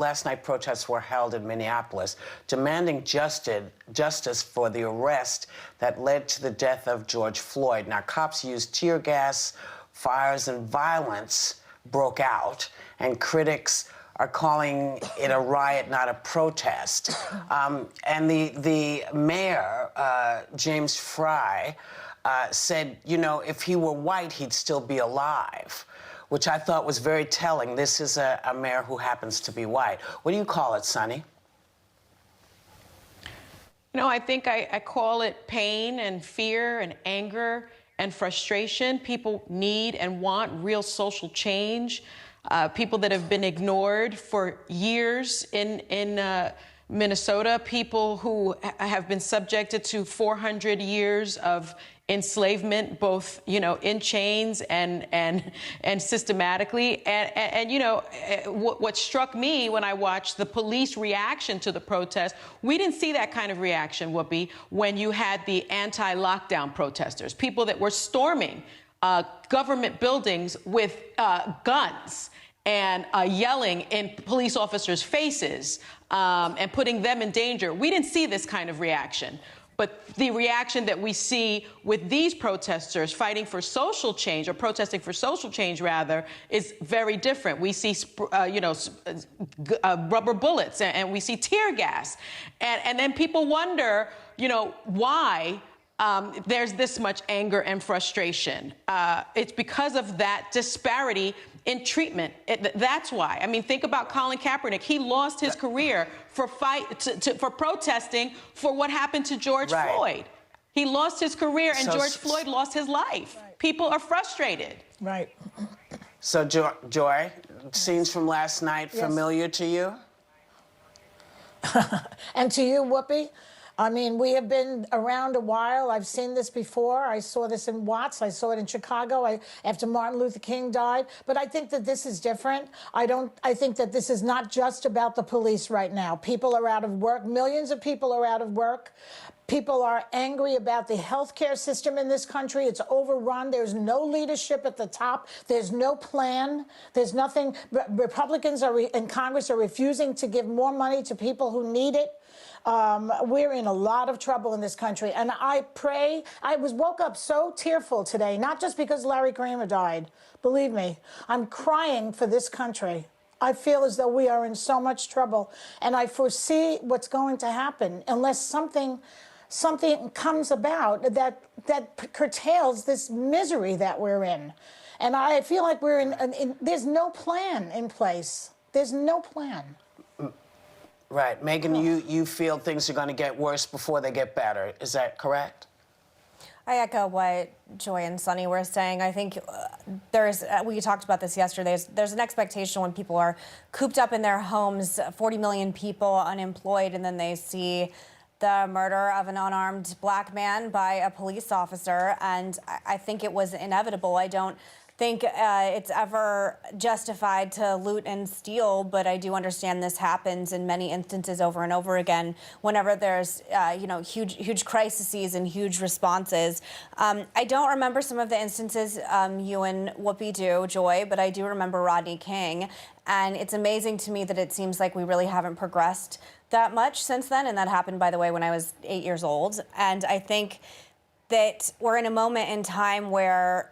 Last night, protests were held in Minneapolis demanding justice for the arrest that led to the death of George Floyd. Now, cops used tear gas, fires, and violence broke out, and critics are calling it a riot, not a protest. And the mayor, James Fry, said, you know, if he were white, he'd still be alive, which I thought was very telling. This is a mayor who happens to be white. What do you call it, Sonny? You know, I think I call it pain and fear and anger and frustration. People need and want real social change. People that have been ignored for years in Minnesota, people who have been subjected to 400 years of enslavement, both, you know, in chains and systematically. And you know, what struck me when I watched the police reaction to the protest, we didn't see that kind of reaction, Whoopi, when you had the anti-lockdown protesters, people that were storming government buildings with guns and yelling in police officers' faces and putting them in danger. We didn't see this kind of reaction. But the reaction that we see with these protesters fighting for social change, or protesting for social change, rather, is very different. We see, you know, rubber bullets, and we see tear gas. And then people wonder, you know, why there's this much anger and frustration. It's because of that disparity in treatment. That's why. I mean, think about Colin Kaepernick. He lost his career for protesting for what happened to George Floyd. He lost his career, and George Floyd lost his life. People are frustrated. Right. So, Joy, scenes from last night familiar to you? And to you, Whoopi? I mean, we have been around a while. I've seen this before. I saw this in Watts. I saw it in Chicago after Martin Luther King died. But I think that this is different. I think that this is not just about the police right now. People are out of work. Millions of people are out of work. People are angry about the healthcare system in this country. It's overrun. There's no leadership at the top. There's no plan. There's nothing. Republicans in Congress are refusing to give more money to people who need it. We're in a lot of trouble in this country. And I pray, woke up so tearful today, not just because Larry Kramer died. Believe me, I'm crying for this country. I feel as though we are in so much trouble. And I foresee what's going to happen unless something comes about that curtails this misery that we're in. And I feel like there's no plan in place. There's no plan. Right. Megan, you feel things are going to get worse before they get better. Is that correct? I echo what Joy and Sonny were saying. I think we talked about this yesterday, there's an expectation when people are cooped up in their homes, 40 million people unemployed, and then they see the murder of an unarmed black man by a police officer, and I think it was inevitable. I don't think it's ever justified to loot and steal, but I do understand this happens in many instances over and over again whenever there's you know, huge crises and huge responses. I don't remember some of the instances you and Whoopi do, Joy, but I do remember Rodney King, and it's amazing to me that it seems like we really haven't progressed that much since then, and that happened, by the way, when I was 8 years old. And I think that we're in a moment in time where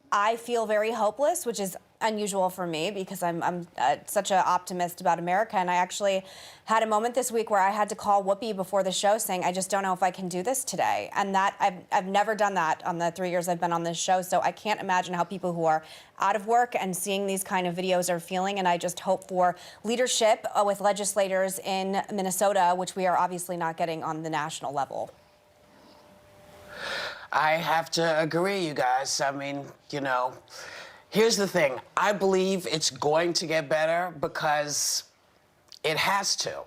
I feel very hopeless, which is unusual for me because I'm such an optimist about America. And I actually had a moment this week where I had to call Whoopi before the show saying, I just don't know if I can do this today. And that I've never done that on the 3 years I've been on this show. So I can't imagine how people who are out of work and seeing these kind of videos are feeling. And I just hope for leadership with legislators in Minnesota, which we are obviously not getting on the national level. I have to agree, you guys. I mean, you know, here's the thing. I believe it's going to get better because it has to.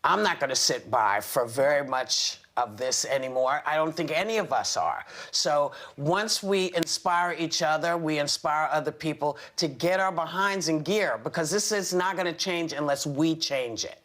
I'm not going to sit by for very much of this anymore. I don't think any of us are. So once we inspire each other, we inspire other people to get our behinds in gear, because this is not going to change unless we change it.